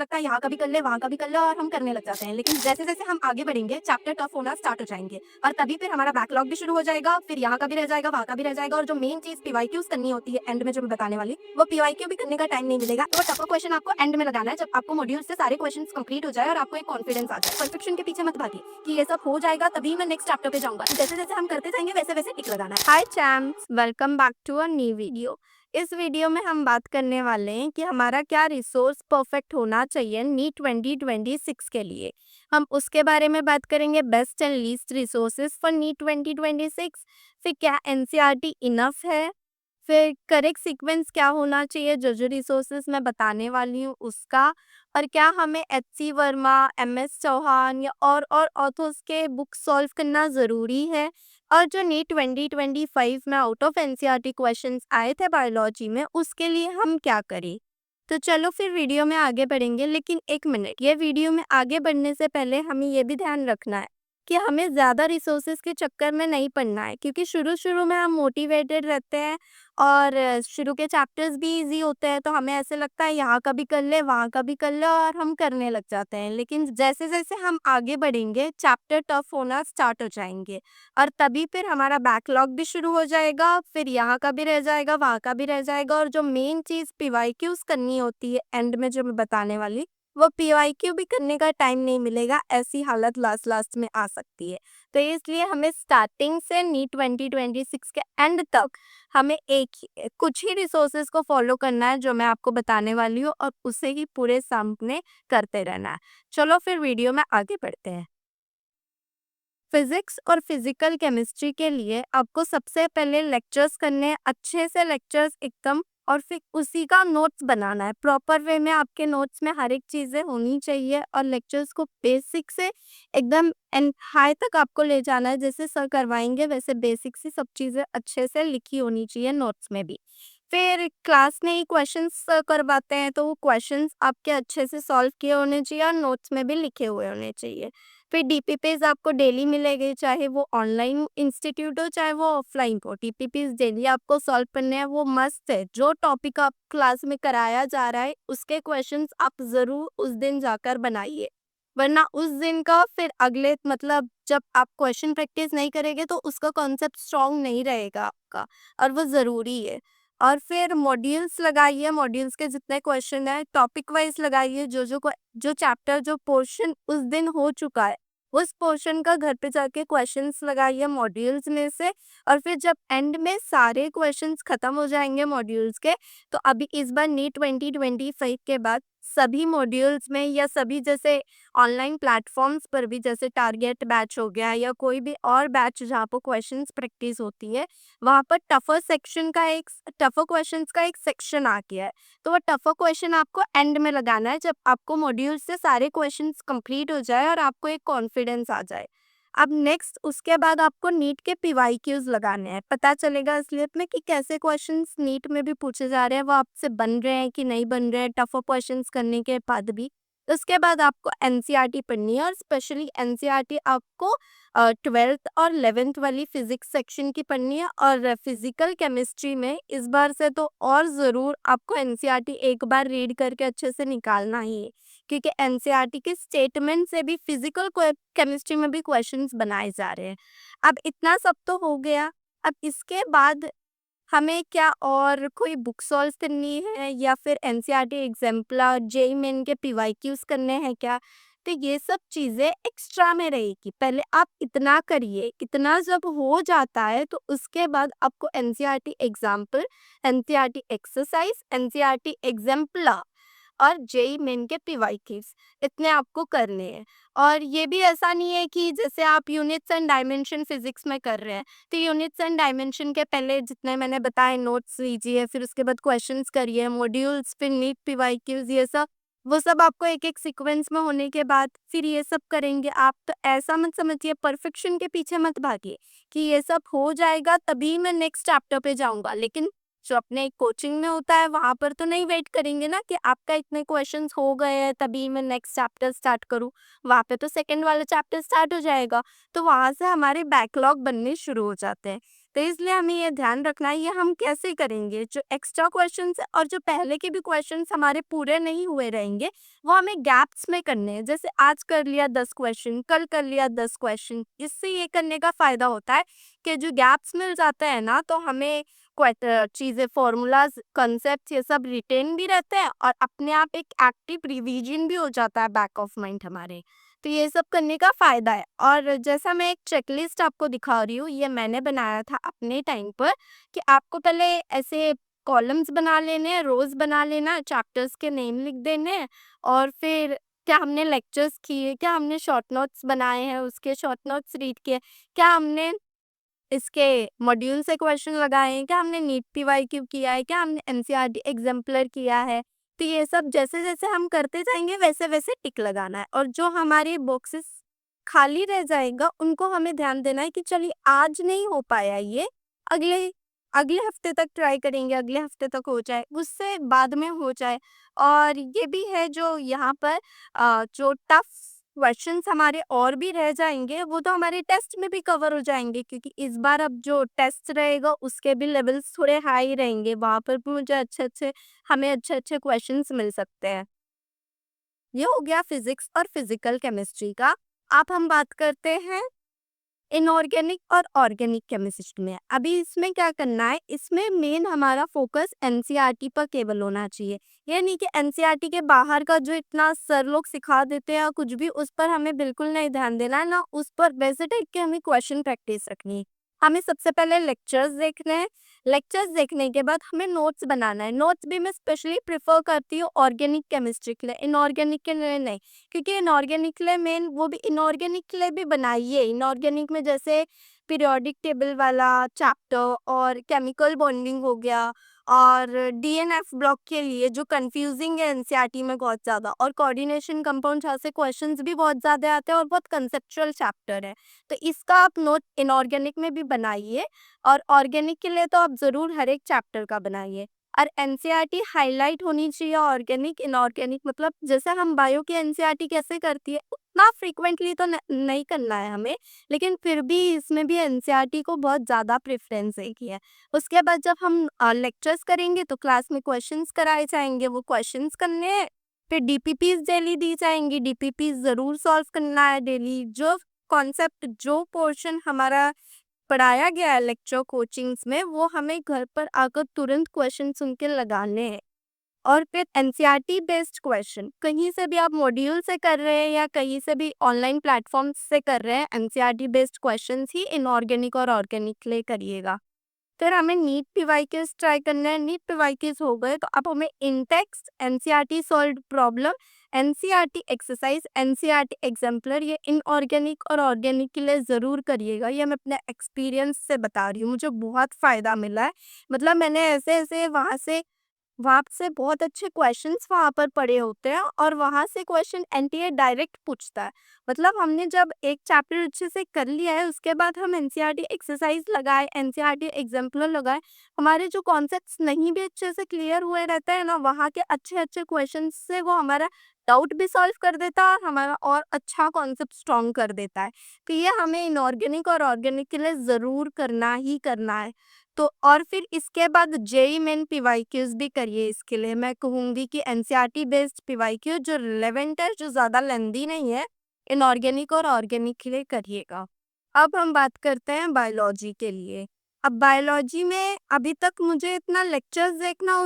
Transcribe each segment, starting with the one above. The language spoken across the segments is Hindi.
लगता है यहाँ का भी कर ले, वहाँ का भी कर ले और हम करने लग जाते हैं। लेकिन जैसे-जैसे हम आगे बढ़ेंगे चैप्टर टफ होना स्टार्ट हो जाएँगे और तभी फिर हमारा बैकलॉग भी शुरू हो जाएगा, फिर यहाँ का भी रह जाएगा, वहाँ का भी रह जाएगा और जो मेन चीज़ पीवाईक्यूज़ करनी होती है एंड में जो मैं बताने वाली, वो पीवाईक्यू भी करने का टाइम नहीं मिलेगा। तो टफर क्वेश्चन आपको एंड में लगाना है जब आपको मॉड्यूल से सारे क्वेश्चंस कंप्लीट हो जाए और आपको एक कॉन्फिडेंस आ जाए। परफेक्शन के पीछे मत भागिए कि ये सब हो जाएगा तभी मैं नेक्स्ट चैप्टर पे जाऊँगा। जैसे-जैसे हम करते जाएँगे वैसे-वैसे टिक लगाना है। Hi champs, welcome back to a new video. इस वीडियो में हम बात करने वाले हैं कि हमारा क्या रिसोर्स परफेक्ट होना चाहिए नीट 2026 के लिए। हम उसके बारे में बात करेंगे, best and least resources for NEET 2026। फिर क्या एनसीईआरटी इनफ है, फिर करेक्ट सीक्वेंस क्या होना चाहिए जो जो रिसोर्सेज मैं बताने वाली हूँ उसका, और क्या हमें एच.सी. वर्मा, एम.एस. चौहान या और ऑथर्स के बुक सॉल्व करना ज़रूरी है, और जो नीट 2025 में आउट ऑफ एनसीईआरटी क्वेश्चंस आए थे बायोलॉजी में उसके लिए हम क्या करें। तो चलो फिर वीडियो में आगे बढ़ेंगे, लेकिन एक मिनट, ये वीडियो में आगे बढ़ने से पहले हमें ये भी ध्यान रखना है कि हमें ज़्यादा रिसोर्सेज के चक्कर में नहीं पड़ना है, क्योंकि शुरू-शुरू में हम मोटिवेटेड रहते हैं और शुरू के चैप्टर्स भी इजी होते हैं, तो हमें ऐसे लगता है यहाँ का भी कर ले, वहाँ का भी कर ले और हम करने लग जाते हैं। लेकिन जैसे-जैसे हम आगे बढ़ेंगे चैप्टर टफ होना स्टार्ट हो जाएँगे और तभी फिर हमारा बैकलॉग भी शुरू हो जाएगा, फिर यहाँ का भी रह जाएगा, वहाँ का भी रह जाएगा और जो मेन चीज़ पीवाईक्यूज़ करनी होती है एंड में जो मैं बताने वाली, वो पीवाईक्यू भी करने का टाइम नहीं मिलेगा, ऐसी हालत लास्ट में आ सकती है। तो इसलिए हमें स्टार्टिंग से नीट 2026 के एंड तक हमें कुछ ही रिसोर्सेज को फॉलो करना है जो मैं आपको बताने वाली हूँ, और उसे ही पूरे सामने करते रहना है। चलो फिर वीडियो में आगे बढ़ते हैं। फिजिक्स और फिजिकल केमिस्ट्री के लिए आपको सबसे पहले लेक्चर्स करने हैं, अच्छे से लेक्चर्स एकदम, और फिर उसी का नोट्स बनाना है प्रॉपर वे में। आपके नोट्स में हर एक चीज़ें होनी चाहिए और लेक्चर्स को बेसिक से एकदम एंड हाई तक आपको ले जाना है। जैसे सर करवाएंगे वैसे बेसिक से सब चीज़ें अच्छे से लिखी होनी चाहिए नोट्स में भी। फिर क्लास में ही क्वेश्चंस करवाते हैं तो वो क्वेश्चंस आपके अच्छे से सॉल्व किए होने चाहिए और नोट्स में भी लिखे हुए होने चाहिए। फिर डीपीपीज आपको डेली मिलेगी, चाहे वो ऑनलाइन इंस्टीट्यूट हो चाहे वो ऑफलाइन हो। डीपीपीज डेली आपको सॉल्व करने हैं, वो मस्त है। जो टॉपिक आप क्लास में कराया जा रहा है उसके क्वेश्चंस आप ज़रूर उस दिन जाकर बनाइए, वरना उस दिन का फिर अगले मतलब जब आप क्वेश्चन प्रैक्टिस नहीं करेंगे तो उसका कॉन्सेप्ट स्ट्रॉन्ग नहीं रहेगा आपका, और वो ज़रूरी है। और फिर मॉड्यूल्स लगाइए, मॉड्यूल्स के जितने क्वेश्चन है टॉपिक वाइज लगाइए। जो चैप्टर जो पोर्शन उस दिन हो चुका है उस पोर्शन का घर पे जाके क्वेश्चंस लगाइए मॉड्यूल्स में से, और फिर जब एंड में सारे क्वेश्चंस खत्म हो जाएंगे मॉड्यूल्स के, तो अभी इस बार नीट 2025 के बाद सभी मॉड्यूल्स में या सभी जैसे ऑनलाइन प्लेटफॉर्म्स पर भी, जैसे टारगेट बैच हो गया या कोई भी और बैच जहाँ पर क्वेश्चंस प्रैक्टिस होती है, वहाँ पर टफर क्वेश्चंस का एक सेक्शन आ गया है। तो वो टफर क्वेश्चन आपको एंड में लगाना है जब आपको मॉड्यूल से सारे क्वेश्चंस कंप्लीट हो जाए और आपको एक कॉन्फिडेंस आ जाए। अब नेक्स्ट उसके बाद आपको नीट के पीवाईक्यूज लगाने हैं। पता चलेगा असलियत में कि कैसे क्वेश्चंस नीट में भी पूछे जा रहे हैं, वो आपसे बन रहे हैं कि नहीं बन रहे हैं टफर क्वेश्चंस करने के बाद भी। उसके बाद आपको एनसीईआरटी पढ़नी है, और स्पेशली एनसीईआरटी आपको 12th और 11th वाली फिजिक्स सेक्शन की पढ़नी है। और फिजिकल केमिस्ट्री में इस बार से तो और ज़रूर आपको एनसीईआरटी एक बार रीड करके अच्छे से निकालना ही है, क्योंकि एनसीईआरटी के स्टेटमेंट से भी फिजिकल केमिस्ट्री में भी क्वेश्चंस बनाए जा रहे हैं। अब इतना सब तो हो गया, अब इसके बाद हमें क्या और कोई बुक सॉल्व करनी है या फिर एनसीईआरटी एग्जाम्पलर जेईई मेन के पीवाईक्यूज करने हैं क्या, तो ये सब चीज़ें एक्स्ट्रा में रहेगी। पहले आप इतना करिए, इतना जब हो जाता है तो उसके बाद आपको NCERT example, NCERT exercise, NCERT exemplar और जेईई मेन के पीवाईक्यूज इतने आपको करने हैं। और ये भी ऐसा नहीं है कि जैसे आप यूनिट्स एंड डायमेंशन फिजिक्स में कर रहे हैं तो यूनिट्स एंड डायमेंशन के पहले जितने मैंने बताए नोट्स लीजिए, फिर उसके बाद क्वेश्चंस करिए, मॉड्यूल्स, फिर नीट पीवाईक्यूज, ये सब वो सब आपको एक एक सीक्वेंस में होने के बाद फिर ये सब करेंगे आप। तो ऐसा मत समझिए, परफेक्शन के पीछे मत भागिए कि ये सब हो जाएगा तभी मैं नेक्स्ट चैप्टर पे जाऊंगा। लेकिन जो अपने कोचिंग में होता है वहां पर तो नहीं वेट करेंगे ना कि आपका इतने क्वेश्चंस हो गए हैं तभी मैं नेक्स्ट चैप्टर स्टार्ट करूं। वहाँ पे तो सेकंड वाला चैप्टर स्टार्ट हो जाएगा, तो वहाँ से हमारे बैकलॉग बनने शुरू हो जाते हैं। तो इसलिए हमें ये ध्यान रखना है, ये हम कैसे करेंगे? जो एक्स्ट्रा क्वेश्चंस है और जो पहले के भी क्वेश्चंस हमारे पूरे नहीं हुए रहेंगे, वो हमें गैप्स में करने हैं। जैसे आज कर लिया 10 क्वेश्चन, कल कर लिया 10 क्वेश्चन। इससे ये करने का फ़ायदा होता है कि जो गैप्स मिल जाते हैं ना, तो हमें चीज़ें, फ़ॉर्मूलाज़, कॉन्सेप्ट्स ये सब रिटेन भी रहते हैं और अपने आप एक एक्टिव रिवीजन भी हो जाता है बैक ऑफ माइंड हमारे। तो ये सब करने का फ़ायदा है। और जैसा मैं एक चेकलिस्ट आपको दिखा रही हूँ, ये मैंने बनाया था अपने टाइम पर कि आपको पहले ऐसे कॉलम्स बना लेने हैं, रोज़ बना लेना है, चैप्टर्स के नेम लिख देने हैं और फिर क्या हमने लेक्चर्स किए, क्या हमने शॉर्ट नोट्स बनाए हैं, उसके शॉर्ट नोट्स रीड किए, क्या हमने इसके मॉड्यूल से क्वेश्चन लगाए हैं, क्या हमने नीट पीवाईक्यू किया है, क्या हमने एनसीईआरटी एग्जाम्पलर किया है। तो ये सब जैसे-जैसे हम करते जाएँगे वैसे-वैसे टिक लगाना है और जो हमारे बॉक्सेस खाली रह जाएगा उनको हमें ध्यान देना है कि चलिए आज नहीं हो पाया ये, अगले अगले हफ्ते तक ट्राई करेंगे, अगले हफ्ते तक हो जाए, उससे बाद में हो जाए। और ये भी है जो यहाँ पर जो टफ क्वेश्चंस हमारे और भी रह जाएँगे, वो तो हमारे टेस्ट में भी कवर हो जाएँगे क्योंकि इस बार अब जो टेस्ट रहेगा उसके भी लेवल्स थोड़े हाई रहेंगे, वहाँ पर भी मुझे हमें अच्छे-अच्छे क्वेश्चंस मिल सकते हैं। ये हो गया फिज़िक्स और फिज़िकल केमिस्ट्री का। अब हम बात करते हैं इनऑर्गेनिक और ऑर्गेनिक केमिस्ट्री में। अभी इसमें क्या करना है, इसमें मेन हमारा फोकस एनसीईआरटी पर केवल होना चाहिए। ये नहीं कि एनसीईआरटी के बाहर का जो इतना सर लोग सिखा देते हैं या कुछ भी, उस पर हमें बिल्कुल नहीं ध्यान देना है, ना उस पर वैसे टाइप के हमें क्वेश्चन प्रैक्टिस रखनी है। हमें सबसे पहले लेक्चर्स देखने हैं, लेक्चर्स देखने के बाद हमें नोट्स बनाना है। नोट्स भी मैं स्पेशली प्रेफर करती हूँ ऑर्गेनिक केमिस्ट्री के लिए, इनऑर्गेनिक के लिए नहीं। क्योंकि इनऑर्गेनिक के लिए मेन वो भी इनऑर्गेनिक के लिए भी बनाइए। इनऑर्गेनिक में जैसे पीरियोडिक टेबल वाला चैप्टर और केमिकल बॉन्डिंग हो गया और डीएनएफ ब्लॉक के लिए जो कंफ्यूजिंग है एनसीईआरटी में बहुत ज़्यादा, और कोऑर्डिनेशन कंपाउंड जहाँ से क्वेश्चंस भी बहुत ज़्यादा आते हैं और बहुत कंसेप्चुअल चैप्टर है। तो इसका आप नोट इनऑर्गेनिक में भी बनाइए और ऑर्गेनिक के लिए तो आप ज़रूर हर एक चैप्टर का बनाइए। और एनसीईआरटी हाइलाइट होनी चाहिए ऑर्गेनिक, इनऑर्गेनिक, मतलब जैसे हम बायो की एनसीईआरटी कैसे करती है उतना फ्रीक्वेंटली तो नहीं करना है हमें, लेकिन फिर भी इसमें भी एनसीईआरटी को बहुत ज़्यादा प्रेफरेंस है। उसके बाद जब हम लेक्चर्स करेंगे तो क्लास में क्वेश्चंस कराए जाएंगे, वो क्वेश्चंस करने हैं। फिर डीपीपीज डेली दी जाएंगी, डीपीपीज ज़रूर सॉल्व करना है डेली। जो कॉन्सेप्ट, जो पोर्शन हमारा पढ़ाया गया है लेक्चर कोचिंग्स में, वो हमें घर पर आकर तुरंत क्वेश्चन सुन के लगाने हैं। और फिर एनसीईआरटी बेस्ड क्वेश्चन कहीं से भी आप मॉड्यूल से कर रहे हैं या कहीं से भी ऑनलाइन प्लेटफॉर्म से कर रहे हैं, एनसीईआरटी बेस्ड क्वेश्चंस ही इनऑर्गेनिक और ऑर्गेनिक के लिए करिएगा। फिर हमें नीट पीवाईक्यूज ट्राई करना है। नीट पीवाईक्यूज हो गए तो अब हमें in text, NCERT solved problem, NCERT exercise, NCERT exemplar, ये इनऑर्गेनिक और ऑर्गेनिक के लिए ज़रूर करिएगा। ये मैं अपने एक्सपीरियंस से बता रही हूँ, मुझे बहुत फ़ायदा मिला है। मतलब मैंने ऐसे-ऐसे वहाँ से बहुत अच्छे क्वेश्चंस वहाँ पर पड़े होते हैं और वहाँ से क्वेश्चन एनटीए डायरेक्ट पूछता है। मतलब हमने जब एक चैप्टर अच्छे से कर लिया है उसके बाद हम एनसीईआरटी एक्सरसाइज लगाए, एनसीईआरटी एग्जाम्पलर लगाए, हमारे जो कॉन्सेप्ट्स नहीं भी अच्छे से क्लियर हुए रहते हैं ना, वहाँ के अच्छे-अच्छे क्वेश्चन से वो हमारा डाउट भी सॉल्व कर देता है और हमारा और अच्छा कॉन्सेप्ट स्ट्रॉन्ग कर देता है। तो ये हमें इनऑर्गेनिक और ऑर्गेनिक के लिए ज़रूर करना ही करना है। तो और फिर इसके बाद जेईई मेन पीवाईक्यूज भी करिए। इसके लिए मैं कहूँगी कि एनसीईआरटी बेस्ड पीवाईक्यू जो रिलेवेंट है, जो ज़्यादा लेंदी नहीं है, इनऑर्गेनिक और ऑर्गेनिक के लिए करिएगा। अब हम बात करते हैं बायोलॉजी के लिए। अब बायोलॉजी में अभी तक मुझे इतना लेक्चर्स देखना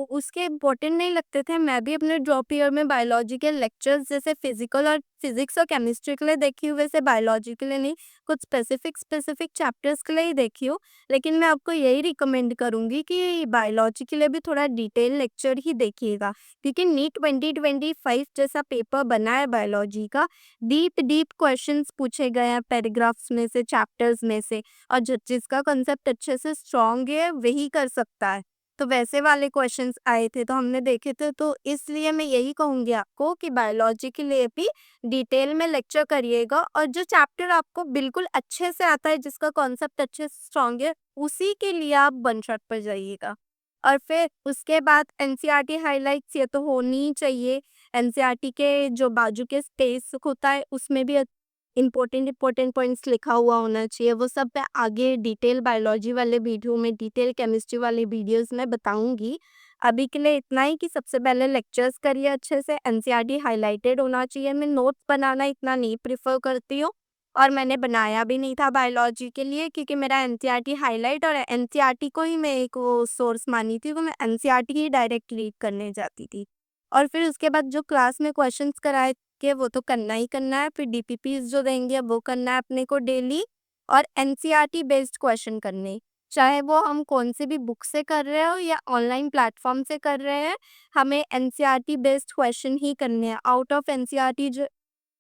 उसके इम्पोर्टेंट नहीं लगते थे। मैं भी अपने ड्रॉप ईयर में बायोलॉजी के लेक्चर्स जैसे फिजिकल और फिजिक्स और केमिस्ट्री के लिए देखी हूँ, वैसे बायोलॉजी के लिए नहीं, कुछ स्पेसिफिक चैप्टर्स के लिए ही देखी हूँ। लेकिन मैं आपको यही रिकमेंड करूँगी कि बायोलॉजी के लिए भी थोड़ा डिटेल लेक्चर ही देखिएगा, क्योंकि नीट 2025 जैसा पेपर बना है बायोलॉजी का, डीप क्वेश्चंस पूछे गए हैं पैराग्राफ्स में से, चैप्टर्स में से, और जिसका कंसेप्ट अच्छे से स्ट्रॉन्ग है वही कर सकता है। तो वैसे वाले क्वेश्चंस आए थे तो हमने देखे थे, तो इसलिए मैं यही कहूँगी आपको कि बायोलॉजी के लिए भी डिटेल में लेक्चर करिएगा और जो चैप्टर आपको बिल्कुल अच्छे से आता है, जिसका कॉन्सेप्ट अच्छे से स्ट्रॉन्ग है, उसी के लिए आप वन शॉट पर जाइएगा। और फिर उसके बाद एनसीईआरटी हाइलाइट्स ये तो होनी ही चाहिए। एनसीईआरटी के जो बाजू के स्पेस होता है उसमें भी इम्पोर्टेंट पॉइंट्स लिखा हुआ होना चाहिए, वो सब मैं आगे डिटेल बायोलॉजी वाले वीडियो में, डिटेल केमिस्ट्री वाले वीडियोस में बताऊंगी। अभी के लिए इतना ही कि सबसे पहले लेक्चर्स करिए अच्छे से, एनसीईआरटी हाइलाइटेड होना चाहिए। मैं नोट्स बनाना इतना नहीं प्रेफर करती हूँ और मैंने बनाया भी नहीं था बायोलॉजी के लिए, क्योंकि मेरा एनसीईआरटी हाइलाइट और एनसीईआरटी को ही मैं एक वो सोर्स मानी थी, तो मैं एनसीईआरटी ही डायरेक्ट रीड करने जाती थी। और फिर उसके बाद जो क्लास में क्वेश्चंस कराए के वो तो करना ही करना है, फिर डीपीपीस जो देंगे वो करना है अपने को डेली, और एनसीईआरटी बेस्ड क्वेश्चन करने, चाहे वो हम कौन से भी बुक से कर रहे हो या ऑनलाइन प्लेटफॉर्म से कर रहे हैं, हमें एनसीईआरटी बेस्ड क्वेश्चन ही करने हैं। आउट ऑफ एनसीईआरटी जो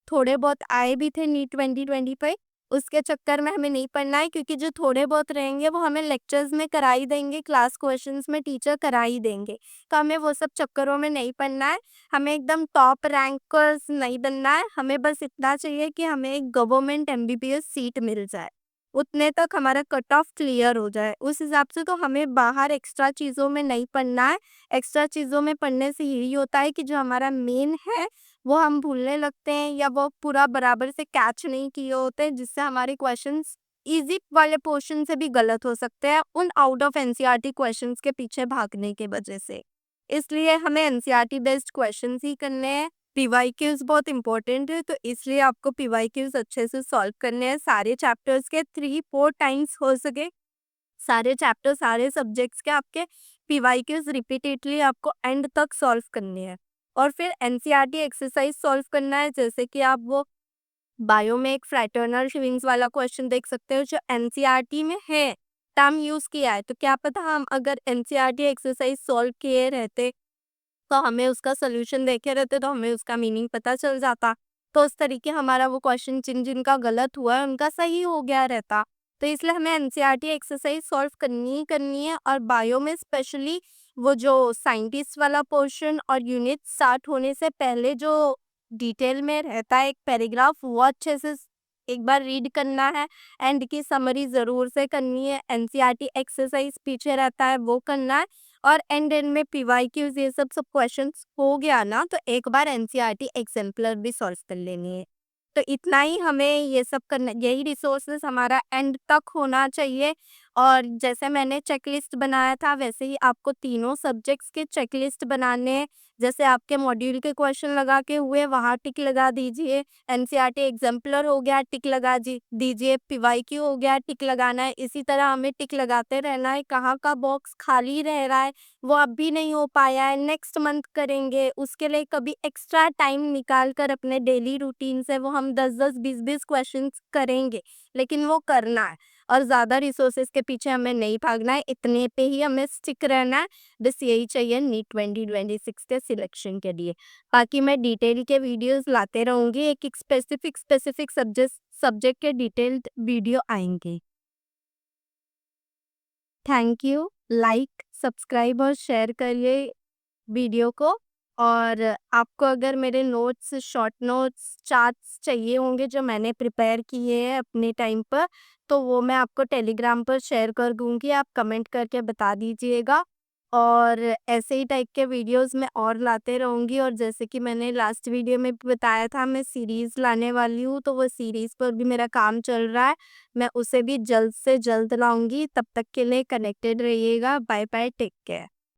थोड़े बहुत आए भी थे नीट 2025, उसके चक्कर में हमें नहीं पढ़ना है, क्योंकि जो थोड़े बहुत रहेंगे वो हमें लेक्चर्स में करा ही देंगे, क्लास क्वेश्चंस में टीचर करा ही देंगे, तो हमें वो सब चक्करों में नहीं पढ़ना है। हमें एकदम टॉप रैंकर्स नहीं बनना है, हमें बस इतना चाहिए कि हमें एक गवर्नमेंट एमबीबीएस सीट मिल जाए, उतने तक हमारा कट ऑफ क्लियर हो जाए। उस हिसाब से तो हमें बाहर एक्स्ट्रा चीज़ों में नहीं पढ़ना है। एक्स्ट्रा चीज़ों में पढ़ने से यही होता है कि जो हमारा मेन है वो हम भूलने लगते हैं, या वो पूरा बराबर से कैच नहीं किए होते, जिससे हमारे क्वेश्चंस इजी वाले पोर्शन से भी गलत हो सकते हैं उन आउट ऑफ एनसीईआरटी क्वेश्चंस के पीछे भागने के वजह से। इसलिए हमें एनसीईआरटी बेस्ड क्वेश्चंस ही करने हैं। पीवाईक्यूज बहुत इंपॉर्टेंट है, तो इसलिए आपको पीवाईक्यूज अच्छे से सॉल्व करने हैं, सारे चैप्टर्स के 3-4 टाइम्स हो सके, सारे चैप्टर सारे सब्जेक्ट्स के आपके पीवाईक्यूज रिपीटेडली आपको एंड तक सॉल्व करने हैं। और फिर एनसीईआरटी एक्सरसाइज सॉल्व करना है, जैसे कि आप वो बायो में एक फ्रैटर्नल ट्विंस वाला क्वेश्चन देख सकते हो जो एनसीईआरटी में है, टर्म यूज किया है, तो क्या पता हम अगर एनसीईआरटी एक्सरसाइज सॉल्व किए रहते तो हमें उसका सोल्यूशन देखे रहते, तो हमें उसका मीनिंग पता चल जाता, तो उस तरीके हमारा वो क्वेश्चन जिनका गलत हुआ है उनका सही हो गया रहता। तो इसलिए हमें एनसीईआरटी एक्सरसाइज सॉल्व करनी ही करनी है। और बायो में स्पेशली वो जो साइंटिस्ट वाला पोर्शन और यूनिट स्टार्ट होने से पहले जो डिटेल में रहता है एक पैराग्राफ, वो अच्छे से एक बार रीड करना है, एंड की समरी ज़रूर से करनी है, एनसीईआरटी एक्सरसाइज पीछे रहता है वो करना है, और एंड में पीवाईक्यूज ये सब क्वेश्चंस हो गया ना, तो एक बार एनसीईआरटी एग्जाम्पलर भी सॉल्व कर लेनी है। तो इतना ही हमें ये सब करना, यही रिसोर्सेज हमारा एंड तक होना चाहिए। और जैसे मैंने चेकलिस्ट बनाया था वैसे ही आपको तीनों सब्जेक्ट्स के चेकलिस्ट बनाने हैं। जैसे आपके मॉड्यूल के क्वेश्चन लगा के हुए वहाँ टिक लगा दीजिए, एनसीईआरटी एग्जाम्पलर हो गया टिक लगा दीजिए, पीवाईक्यू हो गया टिक लगाना है। इसी तरह हमें टिक लगाते रहना है, कहाँ का बॉक्स खाली रह रहा है वो अब भी नहीं हो पाया है नेक्स्ट मंथ करेंगे, उसके लिए कभी एक्स्ट्रा टाइम निकाल कर अपने डेली रूटीन से वो हम 10-10 20-20 क्वेश्चंस करेंगे, लेकिन वो करना है। और ज़्यादा रिसोर्सेज के पीछे हमें नहीं भागना है, इतने पे ही हमें स्टिक रहना है। बस यही चाहिए नीट 2026 के सिलेक्शन के लिए। बाकी मैं डिटेल के वीडियोस लाते रहूँगी, एक स्पेसिफिक सब्जेक्ट के डिटेल्ड वीडियो आएंगे। Thank you. लाइक, सब्सक्राइब और शेयर करिए वीडियो को। और आपको अगर मेरे नोट्स, शॉर्ट नोट्स, चार्ट्स चाहिए होंगे जो मैंने प्रिपेयर किए हैं अपने टाइम पर, तो वो मैं आपको टेलीग्राम पर शेयर कर दूँगी, आप कमेंट करके बता दीजिएगा। और ऐसे ही टाइप के वीडियोस मैं और लाते रहूँगी, और जैसे कि मैंने लास्ट वीडियो में भी बताया था मैं सीरीज़ लाने वाली हूँ, तो वो सीरीज़ पर भी मेरा काम चल रहा है। मैं उसे भी जल्द से जल्द लाऊँगी, तब तक के लिए कनेक्टेड रहिएगा। Bye bye, take care.